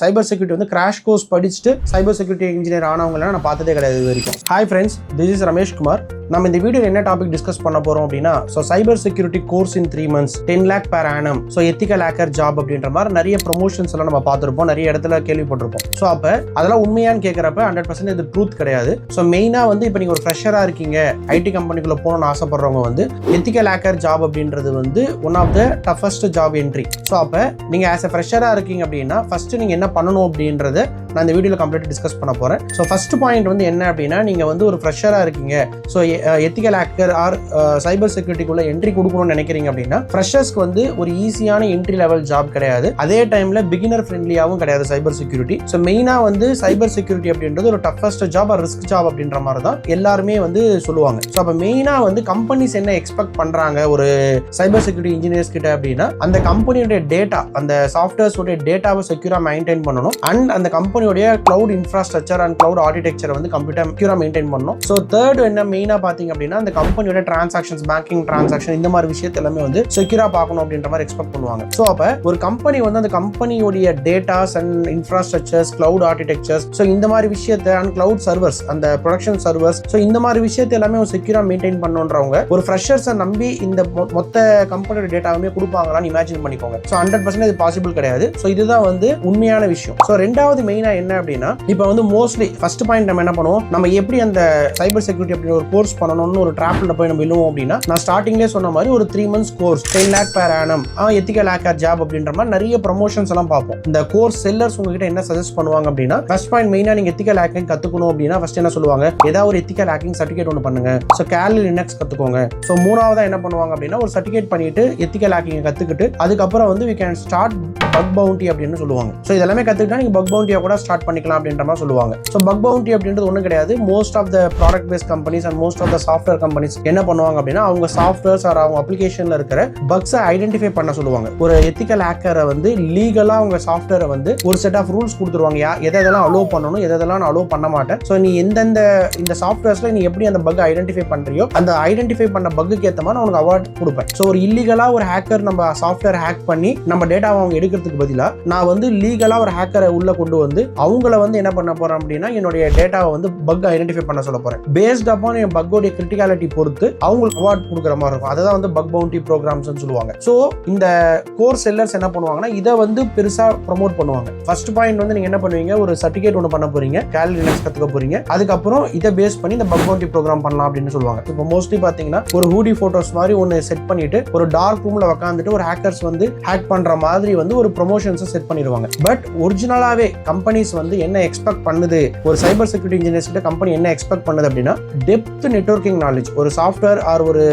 Cyber security வந்து crash course படிச்சுட்டு cyber security engineer ஆனவங்கள நான் பார்த்ததே கிடையாது இது வரைக்கும். Hi friends, this is Ramesh Kumar. நம்ம இந்த வீடியோ என்ன டாபிக் டிஸ்கஸ் பண்ண போறோம் அப்படின்னா, cyber security course in 3 months 10 lakh per annum, ethical hacker job அப்படின்ற மாதிரி நிறைய ப்ரொமோஷன்ஸ் எல்லாம் நம்ம பார்த்துருப்போம், நிறைய இடத்துல கேள்விப்பட்டிருப்போம். ஸோ அப்போ அதெல்லாம் உண்மையான்னு கேட்குறப்ப 100% இது ட்ரூத் கிடையாது. ஸோ மெயினாக வந்து இப்போ நீங்கள் ஒரு ஃப்ரெஷராக இருக்கீங்க, ஐடி கம்பெனிக்குள்ள போகணும்னு ஆசைப்படுறவங்க வந்து எத்திக்கல் ஹேக்கர் ஜாப் அப்படின்றது வந்து one of the toughest job entry. So அப்போ நீங்கள் ஆஸ் எ ஃப்ரெஷராக இருக்கீங்க அப்படின்னா ஃபர்ஸ்ட் நீங்கள் என்ன பண்ணணும் அப்படின்றத நான் இந்த வீடியோவில் கம்ப்ளீட்டாக டிஸ்கஸ் பண்ண போகிறேன். ஸோ ஃபர்ஸ்ட் பாயிண்ட் வந்து என்ன அப்படின்னா, நீங்கள் வந்து ஒரு ஃப்ரெஷராக இருக்கீங்க, ஸோ எத்திக்கல் ஹேக்கர் ஆர் சைபர் செக்யூரிட்டிக்குள்ள என்ட்ரி கொடுக்கணும்னு நினைக்கிறீங்க அப்படின்னா ஃப்ரெஷர்ஸ்க்கு வந்து ஒரு ஈஸியான என்ட்ரி லெவல் ஜாப் கிடையாது, அதே டைமில் பிகினர் ஃப்ரெண்ட்லியாகவும் கிடையாது சைபர் செக்யூரிட்டி. ஸோ மெயினாக வந்து சைபர் செக்யூரிட்டி அப்படின்றது ஒரு toughest job or risk job அப்படின்ற மாதிரி தான் எல்லாருமே வந்து சொல்லுவாங்க. ஸோ அப்போ மெயினாக வந்து கம்பெனிஸ் என்ன எக்ஸ்பெக்ட் பண்ணுறாங்க ஒரு சைபர் செக்யூரிட்டி இன்ஜினியர்ஸ் கிட்ட அப்படின்னா, அந்த கம்பெனியோட டேட்டா, அந்த சாஃப்ட்வேர்ஸோட டேட்டாவை செக்யூரா மெயின்டைன் பண்ணணும், அண்ட் அந்த கம்பெனியோடைய cloud infrastructure and cloud architecture வந்து கம்ப்யூட்டர் செக்யூரா மெயின்டைன் பண்ணணும். ஸோ தேர்ட் என்ன மெயினாக பார்த்தீங்க அப்படின்னா, அந்த கம்பெனியோட டிரான்சாக்ஷன்ஸ், பேங்கிங் டிரான்சாக்ஷன், இந்த மாதிரி விஷயத்தை எல்லாமே வந்து செக்யூரா பார்க்கணும் அப்படின்ற மாதிரி எக்ஸ்பெக்ட் பண்ணுவாங்க. ஸோ அப்போ ஒரு கம்பெனி வந்து அந்த கம்பெனியோடைய datas and infrastructures, cloud architectures, so இந்த மாதிரி விஷயத்தை அண்ட் கிளவுட் சர்வர்ஸ், அந்த ப்ரொடக்ஷன் சர்வர்ஸ், ஸோ இந்த மாதிரி விஷயத்தை எல்லாமே ஒரு செக்யூரா மெயின்டைன் பண்ணுன்றவங்க ஒரு ஃப்ரெஷர்ஸை நம்பி இந்த மொத்த கம்பெனியோட டேட்டாவுமே கொடுப்பாங்களான்னு இமேஜின் பண்ணிக்கோங்க. ஸோ 100% இது பாசிபிள் கிடையாது. ஸோ இதுதான் வந்து உண்மையான விஷயம். ஸோ ரெண்டாவது மெயினா என்ன அப்படின்னா, இப்போ வந்து மோஸ்ட்லி ஃபர்ஸ்ட் பாயிண்ட் நம்ம என்ன பண்ணுவோம், நம்ம எப்படி அந்த சைபர் செக்யூரிட்டி அப்படி ஒரு கோர்ஸ் பண்ணணும்னு ஒரு ட்ராப்ல போய் நம்ம விழுவோம் அப்படின்னா, நான் ஸ்டார்டிங்லேயே சொன்ன மாதிரி ஒரு 3 months course 10 lakh per annum ethical hacker job அப்படின்ற மாதிரி நிறைய ப்ரொமோஷன்ஸ் எல்லாம் பார்ப்போம். இந்த கோர்ஸ் செல்லர்ஸ் உங்ககிட்ட என்ன சஜஸ்ட் பண்ணுவாங்க அப்படின்னா, ஃபர்ஸ்ட் பாயிண்ட் மெயினா நீங்க எத்திக்கல் ஹேக்கிங் கத்துக்கணும் அப்படின்னா ஃபர்ஸ்ட் என்ன சொல்லுவாங்க, ஏதாவது ஒரு எத்திக்கல் ஹேக்கிங் சர்டிஃபிகேட் ஒன்று பண்ணுங்க. ஸோ லினக்ஸ் கத்துக்கோங்க. ஸோ மூணாவதா என்ன பண்ணுவாங்க அப்படின்னா, ஒரு சர்டிஃபிகேட் பண்ணிட்டு எத்திக்கல் ஹேக்கிங் கத்துக்கிட்டு அதுக்கப்புறம் வந்து we can start buck bounty அப்படின்னு சொல்லுவாங்க. ஸோ இதெல்லாமே கத்துக்கிட்டா நீங்க பக் பவுண்டியா கூட ஸ்டார்ட் பண்ணிக்கலாம் அப்படின்ற மாதிரி சொல்லுவாங்க. ஸோ பக் பவுண்டி அப்படின்றது ஒன்றும் கிடையாது. Most of the product based companies and most of the software companies என்ன பண்ணுவாங்க அப்படின்னா, அவங்க சாஃப்ட்வேர்ஸ் ஆர் அவங்க அப்ளிகேஷன்ல இருக்கிற பக்ஸை ஐடென்டிஃபை பண்ண சொல்லுவாங்க. ஒரு எத்திக்கல் ஹேக்கரை வந்து லீகலா அவங்க சாஃப்ட்வேரை வந்து ஒரு செட் ஆஃப் ரூல்ஸ் கொடுத்துருவாங்க, எதெல்லாம் அலோவ் பண்ணணும், எதெல்லாம் நான் அலோவ் பண்ண மாட்டேன். ஸோ நீ எந்தெந்த இந்த சாஃப்ட்வேர்ஸ்ல நீ எப்படி அந்த பக் ஐடென்டிஃபை பண்றியோ அந்த ஐடென்டிஃபை பண்ண பக்குக்கு ஏற்ற மாதிரி உனக்கு அவார்ட் கொடுப்பேன். ஸோ ஒரு இல்லீகலா ஒரு ஹேக்கர் நம்ம சாஃப்ட்வேர் ஹேக் பண்ணி நம்ம டேட்டாவை அவங்க எடுக்கிறதுக்கு பதிலாக நான் வந்து லீகலா ஒரு ஹேக்கரை உள்ள கொண்டு வந்து அவங்கள வந்து என்ன பண்ண போறேன் அப்படின்னா, என்னுடைய டேட்டாவை வந்து பக் ஐடென்டிஃபை பண்ண சொல்ல போறேன். பேஸ்ட் அப்பான் என் பக்கோடைய கிரிட்டிகாலிட்டி பொறுத்து அவங்களுக்கு அவார்ட் கொடுக்குற மாதிரி இருக்கும். அதை தான் வந்து பக் பவுண்டி ப்ரோக்ராம்ஸ் சொல்லுவாங்க. ஸோ இந்த கோர்ஸ் செல்லர்ஸ் என்ன பண்ணுவாங்கன்னா, இதை வந்து பெருசா ப்ரொமோட் பண்ணுவாங்க. ஃபர்ஸ்ட் பாயிண்ட் வந்து நீங்க என்ன பண்ணுவீங்க, ஒரு சர்டிஃபிகேட் ஒன்று பண்ண போறீங்க, லினக்ஸ் கத்துக்க போறீங்க, அதுக்கப்புறம் இதை பேஸ் பண்ணி இந்த பக் பவுண்டி ப்ரோக்ராம் பண்ணலாம் அப்படின்னு சொல்லுவாங்க. இப்போ மோஸ்ட்லி பாத்தீங்கன்னா ஒரு ஹூடி போட்டோஸ் மாதிரி ஒன்று செட் பண்ணிட்டு ஒரு டார்க் ரூம்ல உட்காந்துட்டு ஒரு ஹேக்கர்ஸ் வந்து ஹேக் பண்ற மாதிரி வந்து ஒரு ப்ரொமோஷன்ஸ் செட் பண்ணிடுவாங்க. பட் ஒரிஜினலாவே கம்பெனிஸ் வந்து என்ன எக்ஸ்பெக்ட் பண்ணுது, ஒரு சைபர் செக்யூரிட்டி இன்ஜினியர்ஸ் கிட்ட கம்பெனி என்ன எக்ஸ்பெக்ட் பண்ணுது அப்படின்னா, டெப்த் நெட்வொர்க்கிங் நாலேஜ். ஒரு சாஃப்ட்வேர் ஆர் ஒரு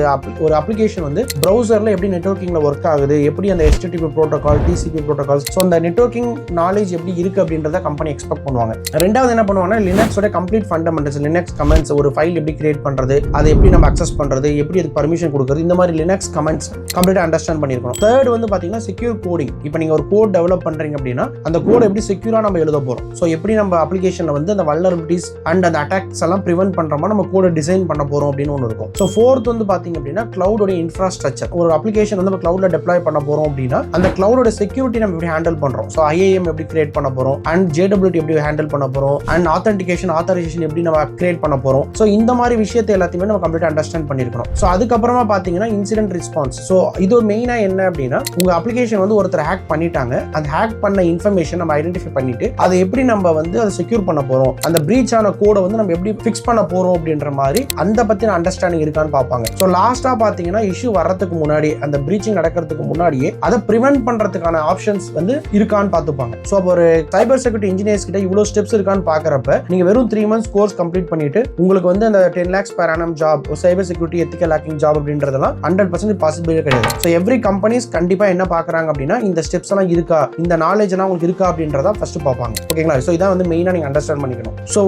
அப்ளிகேஷன் வந்து ப்ரௌசர்ல எப்படி நெட்வொர்க்கிங்ல ஒர்க் ஆகுது, எப்படி அந்த HTTP protocol, TCP protocols, so அந்த நெட்வொர்க்கிங் நாலேஜ் எப்படி இருக்கு அப்படின்றத கம்பெனி எக்ஸ்பெக்ட் பண்ணுவாங்க. ரெண்டாவது என்ன பண்ணுவாங்கன்னா, லினக்ஸோட கம்ப்ளீட் ஃபண்டமெண்டல்ஸ், லினக்ஸ் கமெண்ட்ஸ், ஒரு ஃபைல் எப்படி கிரியேட் பண்றது, அதை எப்படி நம்ம அக்சஸ் பண்றது, எப்படி அதுக்கு பர்மிஷன் கொடுக்குறது, இந்த மாதிரி லினக்ஸ் கமெண்ட்ஸ் கம்ப்ளீட்டா அண்டர்ஸ்டாண்ட் பண்ணிருக்கணும். தேர்ட் வந்து பாத்தீங்கன்னா செக்யூர் கோடிங். இப்போ நீங்க ஒரு கோட் டெவலப் பண்றீங்க அப்படின்னா அந்த கோட் எப்படி செக்யூரா நம்ம எழுத போறோம், ஸோ எப்படி நம்ம அப்ளிகேஷன்ல வந்து அந்த வல்னரபிலிட்டிஸ் அண்ட் அந்த அட்டாக்ஸ் எல்லாம் ப்ரிவென்ட் பண்ற மாதிரி நம்ம கோட டிசைன் பண்ண போறோம் அப்படின்னு ஒன்று இருக்கும். ஸோ ஃபோர்த் வந்து பாத்தீங்க அப்படின்னா, கிளவுடோட இன்ஃப்ராஸ்ட்ரக்சர். ஒரு அப்ளிகேஷன் வந்து நம்ம கிளவுட்ல டெப்ளாய் பண்ண போறோம் அப்படின்னா அந்த கிளவுடோட செக்யூரிட்டி நம்ம எப்படி ஹேண்டில் பண்றோம், ஸோ IAM எப்படி கிரியேட் பண்ண போறோம், அண்ட் JWT எப்படி ஹேண்டில் பண்ண போறோம், அண்ட் ஆத்தரைசேஷன் எப்படி நம்ம கிரியேட் பண்ண போறோம். ஸோ இந்த மாதிரி விஷயத்தை எல்லாத்தையுமே நம்ம கம்ப்ளீட்டா அண்டர்ஸ்டாண்ட் பண்ணிருக்கணும். ஸோ அதுக்கப்புறமா பாத்தீங்கன்னா இன்சிடென்ட் ரெஸ்பான்ஸ். ஸோ இது மெயினா என்ன அப்படின்னா, உங்க அப்ளிகேஷன் வந்து ஒருத்தர் ஹேக் பண்ணிட்டாங்க, அந்த ஹேக் பண்ண இன்ஃபர்மேஷன் நம்ம ஐடென்டிஃபை பண்ணிட்டு அதை எப்படி நம்ம வந்து அதை செக்யூர் பண்ண போறோம், அந்த பிரீச் ஆன கோடை வந்து நம்ம எப்படி ஃபிக்ஸ் பண்ண போறோம் அப்படின்ற மாதிரி அந்த பத்தின அண்டர்ஸ்டாண்டிங் இருக்கான்னு பார்ப்பாங்க. ஸோ லாஸ்டா பாத்தீங்கன்னா இஷ்யூ வர்றதுக்கு முன்னாடி, அந்த பிரீச்சிங் நடக்கிறதுக்கு முன்னாடியே அதை ப்ரிவென்ட் பண்றதுக்கான ஆப்ஷன்ஸ் வந்து இருக்கான்னு பார்த்துப்பாங்க. ஸோ ஒரு சைபர் செக்யூரிட்டி இன்ஜினியர்ஸ் கிட்ட இவ்வளவு ஸ்டெப்ஸ் இருக்கான்னு பாக்குறப்ப நீங்க வெறும் 3 months கோர்ஸ் கம்ப்ளீட் பண்ணிட்டு உங்களுக்கு வந்து அந்த 10 lakhs per annum job, cyber security ethical hacking job அப்படின்றதெல்லாம் 100% பாசிபிலிட்டி கிடையாது. ஸோ எவ்ரி கம்பெனிஸ் கண்டிப்பா என்ன பாக்குறாங்க அப்படின்னா, இந்த ஸ்டெப்ஸ் எல்லாம் இருக்கா, இந்த நாலேஜ் எல்லாம் உங்களுக்கு இருக்கா அப்படின்றத ஃபர்ஸ்ட் பார்ப்பாங்க. ஓகேங்களா? ஸோ இதான் வந்து மெயினா நீங்க அண்டர்ஸ்டாண்ட் பண்ணிக்கணும். ஸோ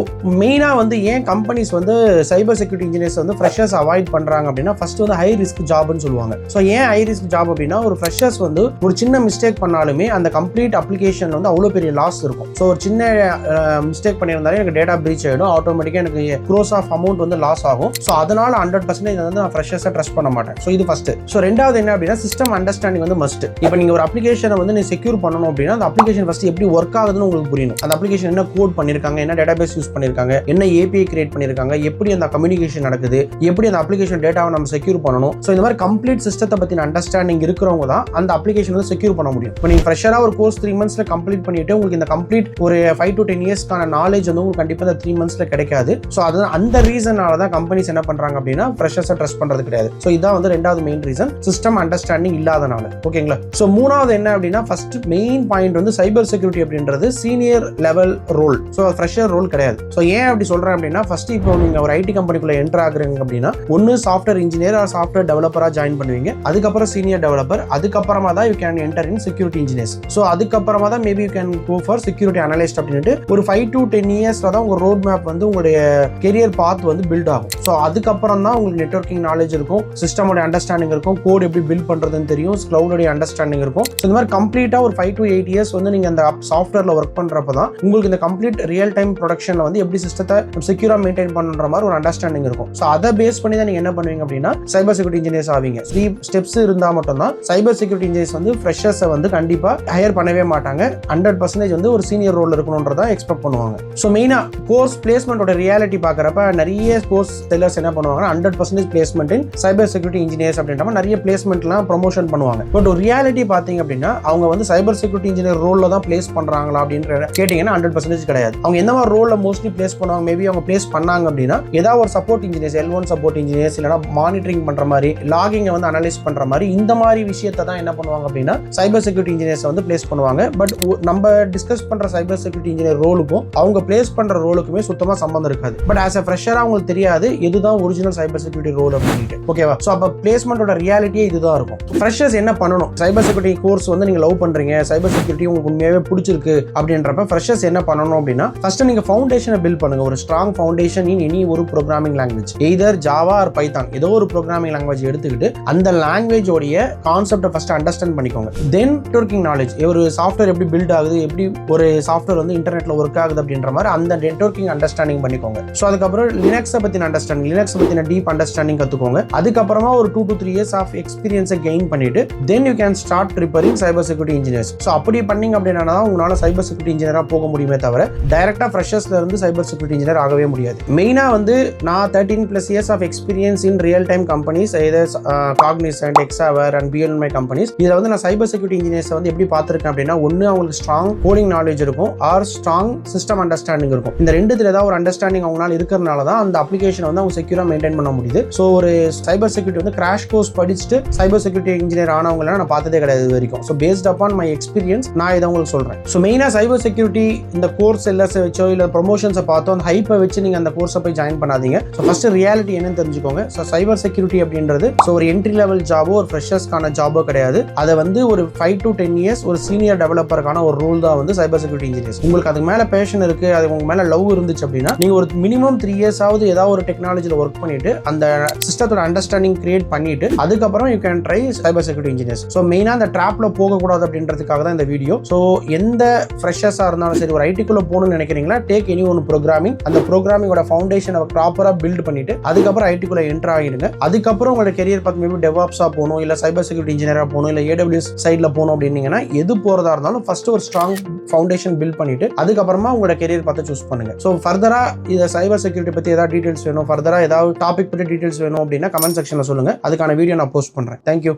மெயினா வந்து ஏன் கம்பெனிஸ் வந்து சைபர் செக்யூரிட்டி இன்ஜினியர்ஸ் வந்து ஃப்ரெஷர்ஸ் அவாய்ட் பண்றாங்க அப்படின்னா, ஃபர்ஸ்ட் வந்து ஹை ரிஸ்க் ஜாப்னு சொல்லுவாங்க. ஸோ ஏன் ஹை ரிஸ்க் ஜாப் அப்படின்னா, ஒரு ஃப்ரெஷர்ஸ் வந்து ஒரு சின்ன மிஸ்டேக் பண்ணாலுமே அந்த கம்ப்ளீட் அப்ளிகேஷன் வந்து அவ்வளோ பெரிய லாஸ் இருக்கும். ஸோ ஒரு சின்ன மிஸ்டேக் பண்ணியிருந்தாலே எனக்கு டேட்டா பிரீச் ஆகிடும், ஆட்டோமேட்டிக்காக எனக்கு க்ரோஸ் ஆஃப் அமௌண்ட் வந்து லாஸ் ஆகும். ஸோ அதனால 100% வந்து நான் ஃப்ரெஷர்ஸை ட்ரஸ்ட் பண்ண மாட்டேன். ஸோ இது ஃபர்ஸ்ட். ஸோ ரெண்டாவது என்ன அப்படின்னா, சிஸ்டம் அண்டர்ஸ்டாண்டிங் வந்து மஸ்ட். இப்போ நீங்க ஒரு அப்ளிகேஷனை வந்து நீ செக்யூர் பண்ணணும் அப்படின்னா அந்த அப்ளிகேஷன் ஃபர்ஸ்ட் எப்படி ஒர்க் ஆகுதுன்னு உங்களுக்கு புரியணும். அந்த அப்ளிகேஷன் என்ன கோட் பண்ணிருக்காங்க, என்ன டேட்டாபேஸ் யூஸ் பண்ணிருக்காங்க, என்ன ஏபிஐ கிரியேட் பண்ணிருக்காங்க, எப்படி அந்த கம்யூனிகேஷன் நடக்குது, எப்படி அந்த அப்ளிகேஷன் டேட்டாவை நம்ம செக்யூர் பண்ணணும். ஸோ இந்த மாதிரி கம்ப்ளீட் சிஸ்டத்தை பத்தின அண்டர்ஸ்டாண்டிங் இருக்கிறவங்க தான் அந்த அப்ளிகேஷன் வந்து செக்யூர் பண்ண முடியும். இப்போ நீங்க ஃப்ரெஷரா ஒரு கோர்ஸ் 3 monthsல கம்ப்ளீட் பண்ணிட்டு உங்களுக்கு இந்த கம்ப்ளீட் ஒரு 5 to 10 yearsக்கான நாலேஜ் வந்து உங்களுக்கு கண்டிப்பா இந்த 3 monthsல கிடைக்காது. ஸோ அது அந்த ரீசனால தான் கம்பெனிஸ் என்ன பண்றாங்க அப்படின்னா ஃப்ரெஷர்ஸை ட்ரஸ்ட் பண்றது கிடையாது. ஸோ இதான் வந்து ரெண்டாவது மெயின் ரீசன், சிஸ்டம் அண்டர்ஸ்டாண்டிங் இல்லாதனால. ஓகேங்களா? ஸோ மூணாவது என்ன அப்படின்னா ஃபர்ஸ்ட் மெயின் பாயிண்ட் வந்து சைபர் செக்யூரிட்டி அப்படின்றது senior level role. So fresher role கிடையாது. ஸோ ஏன் அப்படி சொல்றேன் அப்படின்னா ஃபர்ஸ்ட் இப்போ நீங்க ஒரு ஐடி கம்பெனிக்குள்ள என்டர் ஆகுறீங்க அப்படின்னா ஒன்னு சாஃப்ட்வேர் இன்ஜினியர் ஆர் சாஃப்ட்வேர் டெவலப்பரா ஜாயின் பண்ணுவீங்க. அதுக்கப்புறம் சீனியர் டெவலப்பர், அதுக்கப்புறமா தான் you can enter in security engineers. So அதுக்கப்புறமா தான் maybe you can go for security analyst அப்படின்ட்டு ஒரு 5 to 10 yearsல தான் உங்க ரோட் மேப் வந்து உங்களுடைய கெரியர் பாத் வந்து பில்ட் ஆகும். ஸோ அதுக்கப்புறம் தான் உங்களுக்கு நெட்வொர்க்கிங் நாலேஜ் இருக்கும், சிஸ்டமோட அண்டர்ஸ்டாண்டிங் இருக்கும், கோட் எப்படி பில்ட் பண்றதுன்னு தெரியும், கிளவுடோட அண்டர்ஸ்டாண்டிங் இருக்கும். ஸோ இந்த மாதிரி கம்ப்ளீட்டா ஒரு 5 to 8 years வந்து நீங்க அந்த சாஃப்ட்வேர்ல ஒர்க் பண்றப்ப தான் உங்களுக்கு இந்த கம்ப்ளீட் ரியல் டைம் ப்ரொடக்ஷன்ல வந்து எப்படி சிஸ்டத்தை செக்யூரா மெயின்டைன் பண்ற மாதிரி ஒரு அண்டர்ஸ்டாண்டிங் இருக்கும். ஸோ அதை பேஸ் பண்ணி தான் நீங்க என்ன பண்ணுவீங்க அப்படின்னா சைபர் செக்யூரிட்டி இன்ஜினியர்ஸ் ஆவீங்க. 3 steps இருந்தா மட்டும் தான் சைபர் செக்யூரிட்டி இன்ஜினியர்ஸ் வந்து ஃப்ரெஷர்ஸை வந்து கண்டிப்பா ஹையர் பண்ணவே மாட்டாங்க. 100% வந்து ஒரு சீனியர் ரோல் இருக்கணும்ன்றத எக்ஸ்பெக்ட் பண்ணுவாங்க. ஸோ மெயினா கோர்ஸ் பிளேஸ்மெண்டோட ரியாலிட்டி பார்க்கறப்ப நிறைய கோர்ஸ் செல்லர்ஸ் என்ன பண்ணுவாங்கன்னா 100% பிளேஸ்மெண்ட் இன் சைபர் செக்யூரிட்டி இன்ஜினியர்ஸ் அப்படின்ற மாதிரி நிறைய பிளேஸ்மெண்ட்லாம் ப்ரொமோஷன் பண்ணுவாங்க. பட் ஒரு ரியாலிட்டி பார்த்தீங்க அப்படின்னா அவங்க வந்து சைபர் செக்யூரிட்டி இன்ஜினியர் ரோல்ல தான் பிளேஸ் பண்றாங்களா அப்படின்ற கேட்டீங்கன்னா 100% கிடையாது. அவங்க என்ன மாதிரி ரோல்ல மோஸ்ட்லி பிளேஸ் பண்ணுவாங்க, மேபி அவங்க பிளேஸ் பண்ணாங்க அப்படின்னா ஏதாவது ஒரு support engineers, L1 support engineers, இல்லைனா மானிட்டரிங் பண்ற மாதிரி, லாகிங்கை வந்து அனலைஸ் பண்ற மாதிரி இந்த மாதிரி விஷயத்தை தான் என்ன பண்ணுவாங்க அப்படின்னா சைபர் செக்யூரிட்டி இன்ஜினியர்ஸ் வந்து பிளேஸ் பண்ணுவாங்க. பட் நம்ம டிஸ்கஸ் பண்ற சைபர் செக்யூரிட்டி இன்ஜினியர் ரோலுக்கும் அவங்க பிளேஸ் பண்ற ரோலுக்குமே சுத்தமா சம்பந்தம் இருக்காது. பட் ஆஸ் அ ஃப்ரெஷரா அவங்களுக்கு தெரியாது இதுதான் ஒரிஜினல் சைபர் செக்யூரிட்டி ரோல் அப்படின்ட்டு. ஓகேவா? ஸோ அப்போ பிளேஸ்மெண்டோட ரியாலிட்டியே இதுதான் இருக்கும். ஃப்ரெஷர்ஸ் என்ன பண்ணணும்? சைபர் செக்யூரிட்டி கோர்ஸ் வந்து நீங்க லவ் பண்றீங்க, சைபர் செக்யூரிட்டி உங்களுக்கு உண்மையாவே பிடிச்சிருக்கு அப்படின்றப்ப ஃப்ரெஷர்ஸ் என்ன பண்ணணும் அப்படின்னா ஃபர்ஸ்ட் நீங்க ஃபவுண்டேஷனை பில்ட் பண்ணுங்க. ஒரு ஸ்ட்ராங் ஃபவுண்டேஷன் இன் எனி ஒரு programming language, either Java or Python, ஏதோ ஒரு ப்ரோக்ராமிங் லாங்குவேஜ் எடுத்துக்கிட்டு அந்த லாங்குவேஜ் உடைய கான்செப்டை ஃபர்ஸ்ட் அண்டர்ஸ்டாண்ட் பண்ணிக்கோங்க. தென் நெட்வொர்க்கிங் நாலேஜ், ஒரு சாஃப்ட்வேர் எப்படி பில்ட் ஆகுது, எப்படி ஒரு சாஃப்ட்வேர் வந்து இன்டர்நெட்ல ஒர்க் ஆகுது அப்படின்ற மாதிரி அந்த நெட்வொர்க்கிங் அண்டர்ஸ்டாண்டிங் பண்ணிக்கோங்க. ஸோ அதுக்கப்புறம் லினக்ஸை பத்தின அண்டர்ஸ்டாண்டிங், லினக்ஸ் பத்தின டீப் அண்டர்ஸ்டாண்டிங் கத்துக்கோங்க. அதுக்கப்புறமா ஒரு 2 to 3 years ஆஃப் எக்ஸ்பீரியன்ஸை கெயின் பண்ணிட்டு then you can start preparing cyber security engineers. So அப்படி பண்ணீங்க அப்படின்னா தான் உங்களால சைபர் செக்யூரிட்டி இன்ஜினியரா போக முடியுமே தவிர டைரக்டா ஃப்ரெஷர்ஸ்ல இருந்து சைபர் செக்யூரிட்டி இன்ஜினியர் ஆகவே முடியாது. மெயினா வந்து நான் 13+ years of experience in real time companies, Cognizant, எக்ஸாவர் அண்ட் பிஎல்எம்ஐ கம்பெனிஸ். இதுல வந்து நான் சைபர் செக்யூரிட்டி இன்ஜினியர்ஸ் வந்து எப்படி பார்த்திருக்கேன் அப்படின்னா ஒன்னு அவங்களுக்கு ஸ்ட்ராங் கோடிங் நாலேஜ் இருக்கும் ஆர் ஸ்ட்ராங் சிஸ்டம் அண்டர்ஸ்டாண்டிங் இருக்கும். இந்த ரெண்டுத்துல ஏதாவது ஒரு அண்டர்ஸ்டாண்டிங் அவங்களால இருக்கிறதுனால தான் அந்த அப்ளிகேஷன் வந்து அவங்க செக்யூரா மெயின்டைன் பண்ண முடியுது. ஸோ ஒரு சைபர் செக்யூரிட்டி வந்து கிராஷ் கோர்ஸ் படிச்சுட்டு சைபர் செக்யூரிட்டி இன்ஜினியர் ஆனவங்க நான் பார்த்ததே கிடையாது இது வரைக்கும். So based upon my experience நான் இதை உங்களுக்கு சொல்றேன். ஸோ மெயினா சைபர் செக்யூரிட்டி இந்த கோர்ஸ் செல்லர்ஸை வச்சோ இல்ல ப்ரொமோஷன்ஸை பார்த்தோ அந்த ஹைப்பை வச்சு நீங்க அந்த கோர்ஸை போய் ஜாயின் பண்ணாதீங்க. ஸோ ஃபர்ஸ்ட் ரியாலிட்டி என்னன்னு தெரிஞ்சுக்கோங்க. ஸோ சைபர் செக்யூரிட்டி அப்படின்றது ஸோ ஒரு என்ட்ரி லெவல் ஜாபோ ஒரு ஃப்ரெஷர்ஸ்க்கான ஜாபோ கிடையாது. அதை வந்து ஒரு 5 to 10 years ஒரு சீனியர் டெவலப்பருக்கான ஒரு ரோல் தான் வந்து சைபர் செக்யூரிட்டி இன்ஜினியர்ஸ். உங்களுக்கு அதுக்கு மேல பேஷன் இருக்கு, அது உங்க மேல லவ் இருந்துச்சு அப்படின்னா நீங்க ஒரு மினிமம் 3 years ஆவது ஏதாவது ஒரு டெக்னாலஜில ஒர்க் பண்ணிட்டு அந்த சிஸ்டத்தோட அண்டர்ஸ்டாண்டிங் கிரியேட் பண்ணிட்டு அதுக்கப்புறம் you can try cyber security engineers. So மெயினா அந்த ட்ராப்ல போகக்கூடாது அப்படின்றதுக்காக தான் இந்த வீடியோ. ஸோ எந்த ஃப்ரெஷர்ஸா இருந்தாலும் சரி ஒரு ஐடிக்குள்ள போகணும்னு நினைக்கிறீங்களா, டேக் எனி ஒன் ப்ரோக்ராமிங். அந்த ப்ரோக்ராமிங்கோட ஃபவுண்டேஷனை ப்ராப்பரா பில்ட் பண்ணிட்டு அதுக்கப்புறம் ஐடிக்குள்ள என்டர் ஆகிடுங்க. அதுக்கப்புறம் உங்களோட கெரியர் பார்த்து மேபி டெவாப்ஸா போகணும், இல்ல சைபர் செக்யூரிட்டி இன்ஜினியரா போகணும், இல்ல AWS சைட்ல போகணும் அப்படின்னீங்கன்னா எது போறதா இருந்தாலும் ஃபர்ஸ்ட் ஒரு ஸ்ட்ராங் ஃபவுண்டேஷன் பில்ட் பண்ணிட்டு அதுக்கப்புறமா உங்களோட கெரியர் பார்த்து சூஸ் பண்ணுங்க. ஸோ ஃபர்தரா இந்த சைபர் செக்யூரிட்டி பத்தி ஏதாவது டீடைல்ஸ் வேணும், ஃபர்தரா ஏதாவது டாபிக் பத்தி டீடைல்ஸ் வேணும் அப்படின்னா கமெண்ட் செக்ஷன்ல சொல்லுங்க. அதுக்கான வீடியோ நான் போஸ்ட் பண்றேன். தேங்க்யூ.